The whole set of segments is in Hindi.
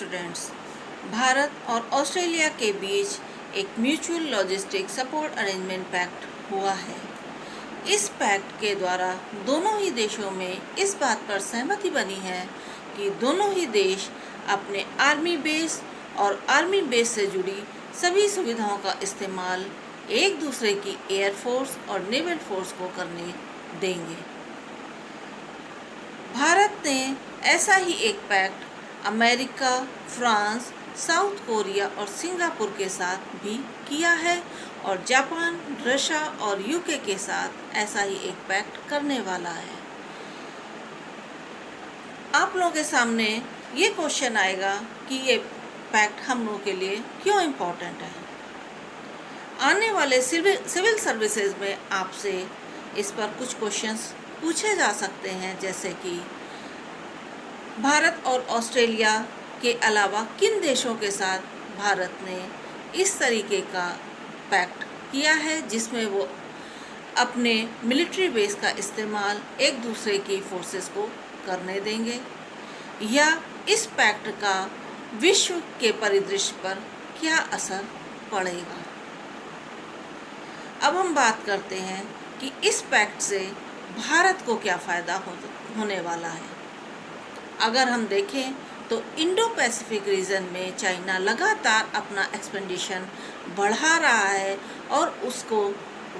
स्टूडेंट्स, भारत और ऑस्ट्रेलिया के बीच एक mutual logistic support arrangement pact हुआ है। इस पैक्ट के द्वारा दोनों ही देशों में इस बात पर सहमति बनी है कि दोनों ही देश अपने आर्मी बेस और आर्मी बेस से जुड़ी सभी सुविधाओं का इस्तेमाल एक दूसरे की एयरफोर्स और नेवल फोर्स को करने देंगे। भारत ने ऐसा ही एक pact America, France, South Korea और सिंगापुर के साथ भी किया है और जापान, रशिया और यूके के साथ ऐसा ही एक पैक्ट करने वाला है। आप लोगों के सामने ये क्वेश्चन आएगा कि ये पैक्ट हम लोगों के लिए क्यों इम्पोर्टेंट है। आने वाले सिविल सर्विसेज में आपसे इस पर कुछ क्वेश्चंस पूछे जा सकते हैं, जैसे कि भारत और ऑस्ट्रेलिया के अलावा किन देशों के साथ भारत ने इस तरीके का पैक्ट किया है जिसमें वो अपने मिलिट्री बेस का इस्तेमाल एक दूसरे की फोर्सेस को करने देंगे, या इस पैक्ट का विश्व के परिदृश्य पर क्या असर पड़ेगा। अब हम बात करते हैं कि इस पैक्ट से भारत को क्या फ़ायदा होने वाला है। अगर हम देखें तो इंडो पैसिफिक रीजन में चाइना लगातार अपना एक्सपेंडिशन बढ़ा रहा है और उसको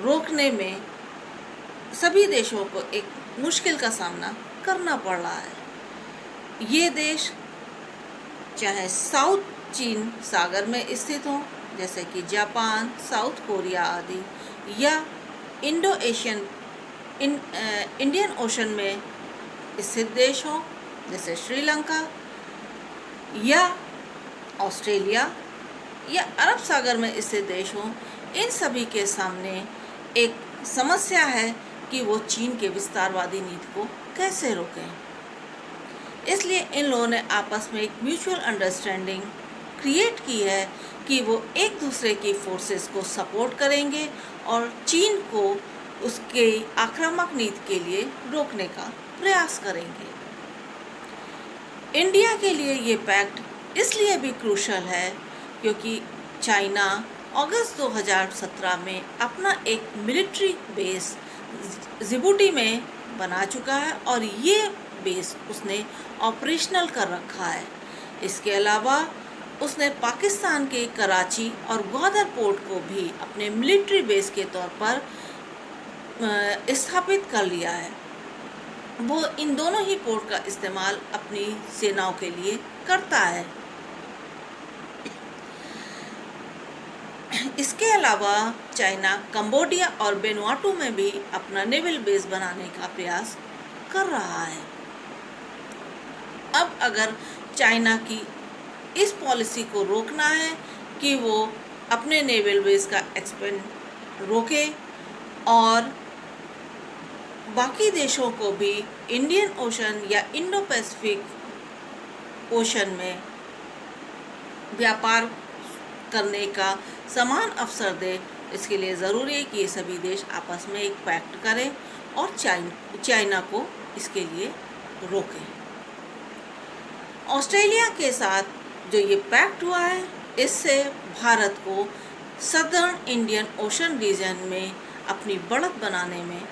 रोकने में सभी देशों को एक मुश्किल का सामना करना पड़ रहा है। ये देश चाहे साउथ चीन सागर में स्थित हो, जैसे कि जापान, साउथ कोरिया आदि, या इंडो एशियन इंडियन ओशन में स्थित देश हो, जैसे श्रीलंका या ऑस्ट्रेलिया या अरब सागर में स्थित देश हो, इन सभी के सामने एक समस्या है कि वो चीन के विस्तारवादी नीति को कैसे रोकें। इसलिए इन लोगों ने आपस में एक म्यूचुअल अंडरस्टैंडिंग क्रिएट की है कि वो एक दूसरे की फोर्सेस को सपोर्ट करेंगे और चीन को उसके आक्रामक नीति के लिए रोकने का प्रयास करेंगे। इंडिया के लिए ये पैक्ट इसलिए भी क्रूशल है क्योंकि चाइना अगस्त 2017 में अपना एक मिलिट्री बेस जिबूटी में बना चुका है और ये बेस उसने ऑपरेशनल कर रखा है। इसके अलावा उसने पाकिस्तान के कराची और ग्वादर पोर्ट को भी अपने मिलिट्री बेस के तौर पर स्थापित कर लिया है। वो इन दोनों ही पोर्ट का इस्तेमाल अपनी सेनाओं के लिए करता है। इसके अलावा चाइना कंबोडिया और वेनुआटू में भी अपना नेवल बेस बनाने का प्रयास कर रहा है। अब अगर चाइना की इस पॉलिसी को रोकना है कि वो अपने नेवल बेस का एक्सपेंड रोके और बाकी देशों को भी इंडियन ओशन या इंडो पैसिफिक ओशन में व्यापार करने का समान अवसर दे, इसके लिए ज़रूरी है कि ये सभी देश आपस में एक पैक्ट करें और चाइना को इसके लिए रोकें। ऑस्ट्रेलिया के साथ जो ये पैक्ट हुआ है, इससे भारत को सदर्न इंडियन ओशन रीजन में अपनी बढ़त बनाने में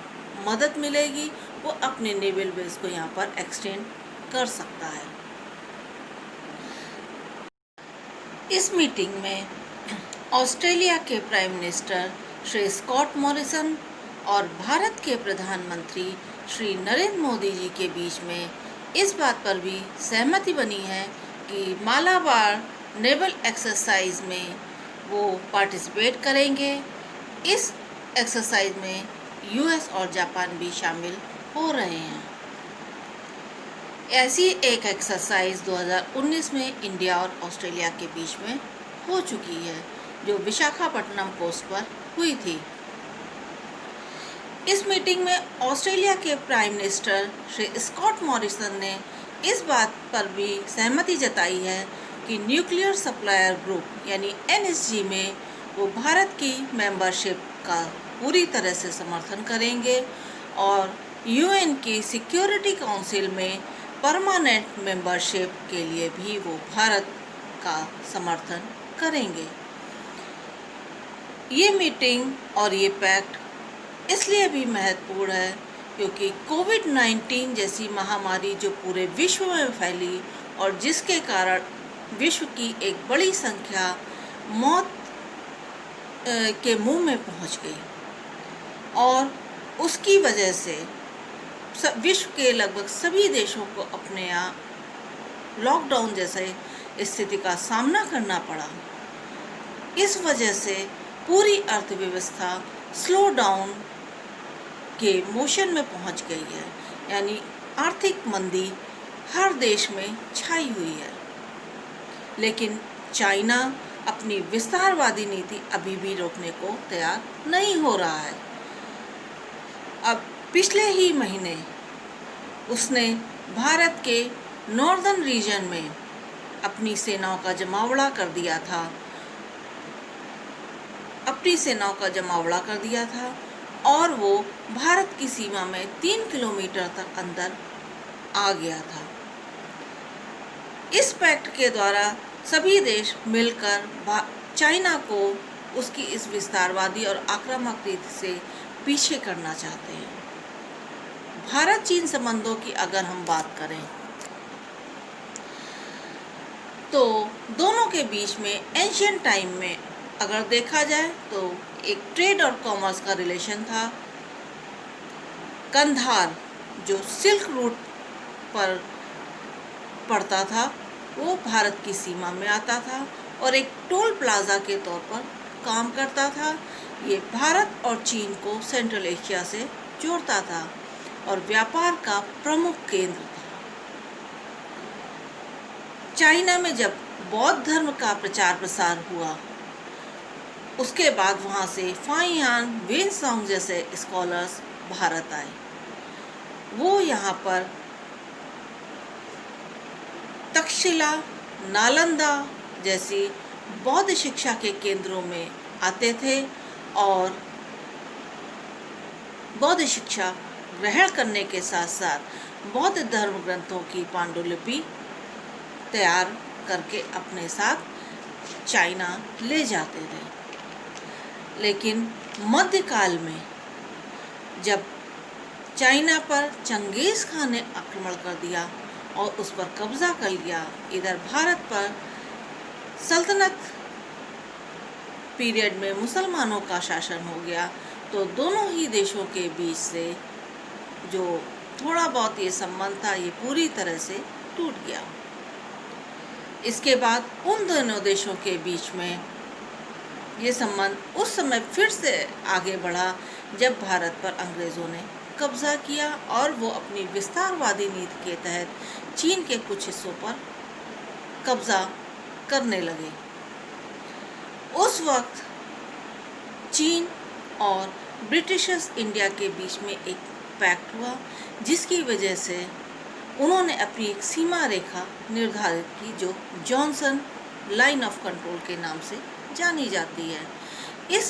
मदद मिलेगी। वो अपने नेवल बेस को यहाँ पर एक्सटेंड कर सकता है। इस मीटिंग में ऑस्ट्रेलिया के prime minister Shri Scott Morrison और भारत के प्रधानमंत्री श्री नरेंद्र मोदी जी के बीच में इस बात पर भी सहमति बनी है कि मालाबार नेवल एक्सरसाइज में वो पार्टिसिपेट करेंगे। इस एक्सरसाइज में यूएस और जापान भी शामिल हो रहे हैं। ऐसी एक एक्सरसाइज 2019 में इंडिया और ऑस्ट्रेलिया के बीच में हो चुकी है, जो विशाखापट्टनम कोस्ट पर हुई थी। इस मीटिंग में ऑस्ट्रेलिया के prime minister Shri Scott Morrison ने इस बात पर भी सहमति जताई है कि न्यूक्लियर सप्लायर ग्रुप यानी एनएसजी में वो भारत की मेंबरशिप का पूरी तरह से समर्थन करेंगे और यूएन की सिक्योरिटी काउंसिल में परमानेंट मेंबरशिप के लिए भी वो भारत का समर्थन करेंगे। ये मीटिंग और ये पैक्ट इसलिए भी महत्वपूर्ण है क्योंकि कोविड-19 जैसी महामारी जो पूरे विश्व में फैली और जिसके कारण विश्व की एक बड़ी संख्या मौत के मुंह में पहुंच गई और उसकी वजह से विश्व के लगभग सभी देशों को अपने यहाँ लॉकडाउन जैसे स्थिति का सामना करना पड़ा। इस वजह से पूरी अर्थव्यवस्था स्लो डाउन के मोशन में पहुंच गई है, यानी आर्थिक मंदी हर देश में छाई हुई है। लेकिन चाइना अपनी विस्तारवादी नीति अभी भी रोकने को तैयार नहीं हो रहा है। अब पिछले ही महीने उसने भारत के नॉर्दर्न रीजन में अपनी सेनाओं का जमावड़ा कर दिया था और वो भारत की सीमा में 3 किलोमीटर तक अंदर आ गया था। इस पैक्ट के द्वारा सभी देश मिलकर चाइना को उसकी इस विस्तारवादी और आक्रामक नीति से पीछे करना चाहते हैं। भारत चीन संबंधों की अगर हम बात करें तो दोनों के बीच में एंशिएंट टाइम में अगर देखा जाए तो एक ट्रेड और कॉमर्स का रिलेशन था। कंधार जो सिल्क रूट पर पड़ता था वो भारत की सीमा में आता था और एक टोल प्लाजा के तौर पर काम करता था। ये भारत और चीन को सेंट्रल एशिया से जोड़ता था और व्यापार का प्रमुख केंद्र था। चाइना में जब बौद्ध धर्म का प्रचार प्रसार हुआ उसके बाद वहाँ से फाइयान, वेनसोंग जैसे स्कॉलर्स भारत आए। वो यहाँ पर तक्षशिला, नालंदा जैसी बौद्ध शिक्षा के केंद्रों में आते थे और बौद्ध शिक्षा ग्रहण करने के साथ साथ बौद्ध धर्म ग्रंथों की पांडुलिपि तैयार करके अपने साथ चाइना ले जाते थे। लेकिन मध्यकाल में जब चाइना पर चंगेज़ खान ने आक्रमण कर दिया और उस पर कब्जा कर लिया, इधर भारत पर सल्तनत पीरियड में मुसलमानों का शासन हो गया, तो दोनों ही देशों के बीच से जो थोड़ा बहुत ये संबंध था ये पूरी तरह से टूट गया। इसके बाद उन दोनों देशों के बीच में ये संबंध उस समय फिर से आगे बढ़ा जब भारत पर अंग्रेज़ों ने कब्जा किया और वो अपनी विस्तारवादी नीति के तहत चीन के कुछ हिस्सों पर कब्जा करने लगे। उस वक्त चीन और ब्रिटिशर्स इंडिया के बीच में एक पैक्ट हुआ जिसकी वजह से उन्होंने अपनी एक सीमा रेखा निर्धारित की जो जॉनसन लाइन ऑफ कंट्रोल के नाम से जानी जाती है। इस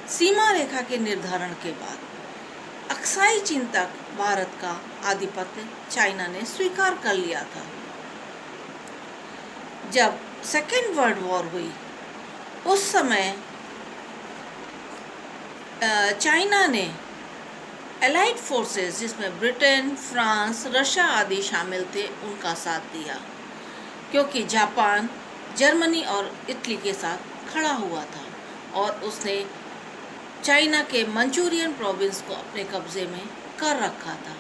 सीमा रेखा के निर्धारण के बाद अक्साई चीन तक भारत का आधिपत्य चाइना ने स्वीकार कर लिया था। जब सेकेंड वर्ल्ड वॉर हुई उस समय चाइना ने एलाइड फोर्सेस जिसमें ब्रिटेन, फ्रांस, रशिया आदि शामिल थे उनका साथ दिया क्योंकि जापान, जर्मनी और इटली के साथ खड़ा हुआ था और उसने चाइना के मंचूरियन प्रोविंस को अपने कब्जे में कर रखा था।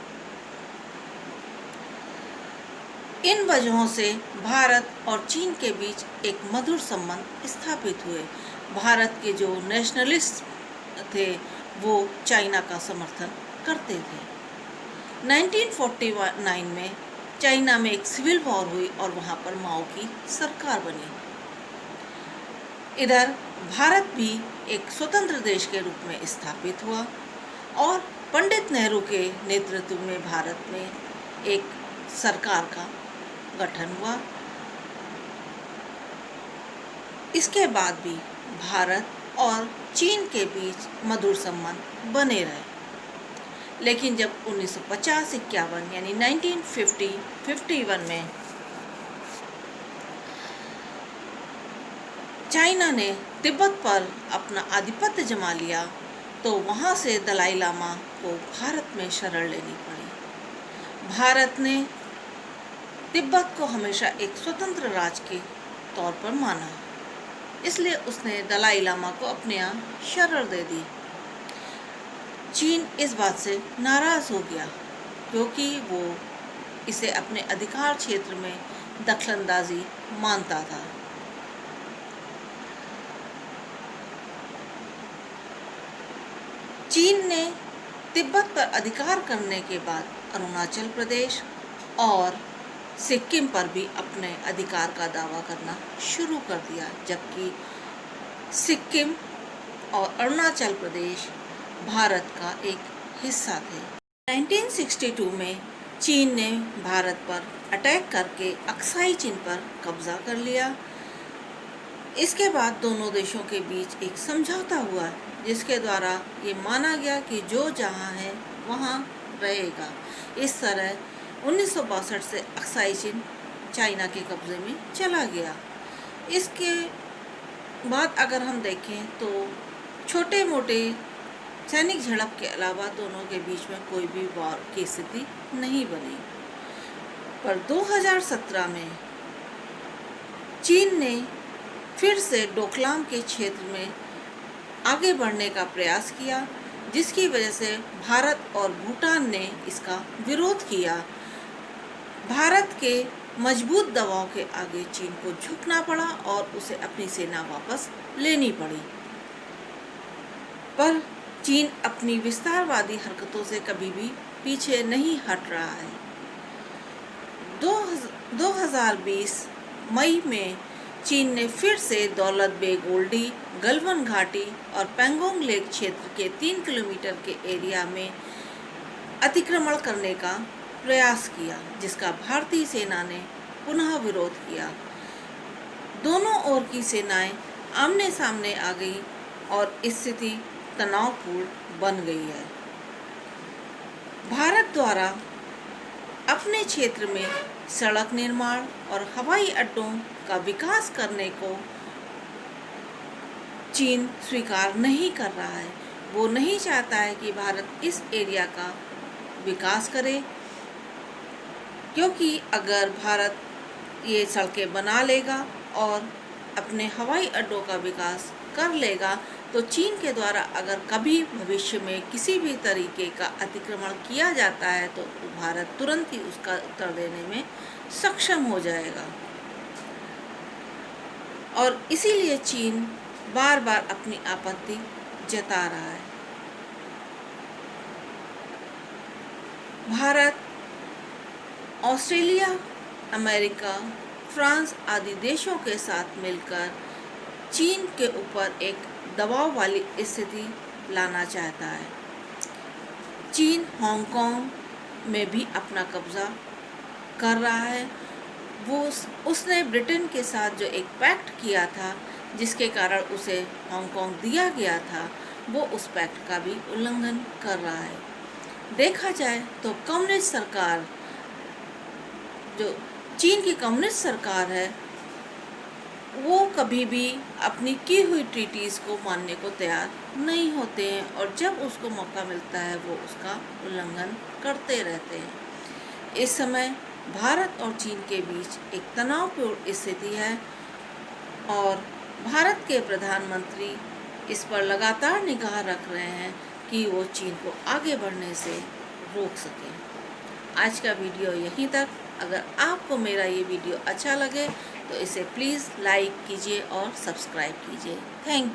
इन वजहों से भारत और चीन के बीच एक मधुर संबंध स्थापित हुए। भारत के जो नेशनलिस्ट थे वो चाइना का समर्थन करते थे। 1949 में चाइना में एक सिविल वॉर हुई और वहाँ पर माओ की सरकार बनी। इधर भारत भी एक स्वतंत्र देश के रूप में स्थापित हुआ और पंडित नेहरू के नेतृत्व में भारत में एक सरकार का गठन हुआ। इसके बाद भी भारत और चीन के बीच मधुर संबंध बने रहे। लेकिन जब 1950-51 यानी 1950-51 में चाइना ने तिब्बत पर अपना आधिपत्य जमा लिया तो वहाँ से दलाई लामा को भारत में शरण लेनी पड़ी। भारत ने तिब्बत को हमेशा एक स्वतंत्र राज्य के तौर पर माना, इसलिए उसने दलाई लामा को अपने यहाँ शरण दे दी। चीन इस बात से नाराज़ हो गया क्योंकि वो इसे अपने अधिकार क्षेत्र में दखलंदाजी मानता था। चीन ने तिब्बत पर अधिकार करने के बाद अरुणाचल प्रदेश और सिक्किम पर भी अपने अधिकार का दावा करना शुरू कर दिया, जबकि सिक्किम और अरुणाचल प्रदेश भारत का एक हिस्सा थे। 1962 में चीन ने भारत पर अटैक करके अक्साई चीन पर कब्जा कर लिया। इसके बाद दोनों देशों के बीच एक समझौता हुआ जिसके द्वारा ये माना गया कि जो जहाँ है वहाँ रहेगा। इस तरह 1962 से अक्साई चीन चाइना के कब्जे में चला गया। इसके बाद अगर हम देखें तो छोटे मोटे सैनिक झड़प के अलावा दोनों के बीच में कोई भी वॉर की स्थिति नहीं बनी। पर 2017 में चीन ने फिर से डोकलाम के क्षेत्र में आगे बढ़ने का प्रयास किया, जिसकी वजह से भारत और भूटान ने इसका विरोध किया। भारत के मजबूत दबाव के आगे चीन को झुकना पड़ा और उसे अपनी सेना वापस लेनी पड़ी। पर चीन अपनी विस्तारवादी हरकतों से कभी भी पीछे नहीं हट रहा है। 2020 मई में चीन ने फिर से दौलत बेग ओल्डी, गलवान घाटी और पैंगोंग लेक क्षेत्र के 3 किलोमीटर के एरिया में अतिक्रमण करने का प्रयास किया, जिसका भारतीय सेना ने पुनः विरोध किया। दोनों ओर की सेनाएं आमने सामने आ गई और स्थिति तनावपूर्ण बन गई है। भारत द्वारा अपने क्षेत्र में सड़क निर्माण और हवाई अड्डों का विकास करने को चीन स्वीकार नहीं कर रहा है। वो नहीं चाहता है कि भारत इस एरिया का विकास करे, क्योंकि अगर भारत ये सड़कें बना लेगा और अपने हवाई अड्डों का विकास कर लेगा तो चीन के द्वारा अगर कभी भविष्य में किसी भी तरीके का अतिक्रमण किया जाता है तो भारत तुरंत ही उसका उत्तर देने में सक्षम हो जाएगा। और इसीलिए चीन बार बार अपनी आपत्ति जता रहा है। भारत, ऑस्ट्रेलिया, अमेरिका, फ्रांस आदि देशों के साथ मिलकर चीन के ऊपर एक दबाव वाली स्थिति लाना चाहता है। चीन हांगकांग में भी अपना कब्जा कर रहा है। उसने ब्रिटेन के साथ जो एक पैक्ट किया था जिसके कारण उसे हांगकांग दिया गया था, वो उस पैक्ट का भी उल्लंघन कर रहा है। देखा जाए तो कम्युनिस्ट सरकार, जो चीन की कम्युनिस्ट सरकार है, वो कभी भी अपनी की हुई ट्रीटीज़ को मानने को तैयार नहीं होते हैं और जब उसको मौका मिलता है वो उसका उल्लंघन करते रहते हैं। इस समय भारत और चीन के बीच एक तनावपूर्ण स्थिति है और भारत के प्रधानमंत्री इस पर लगातार निगाह रख रहे हैं कि वो चीन को आगे बढ़ने से रोक सकें। आज का वीडियो यहीं तक। अगर आपको मेरा ये वीडियो अच्छा लगे तो इसे प्लीज़ लाइक कीजिए और सब्सक्राइब कीजिए। Thank you.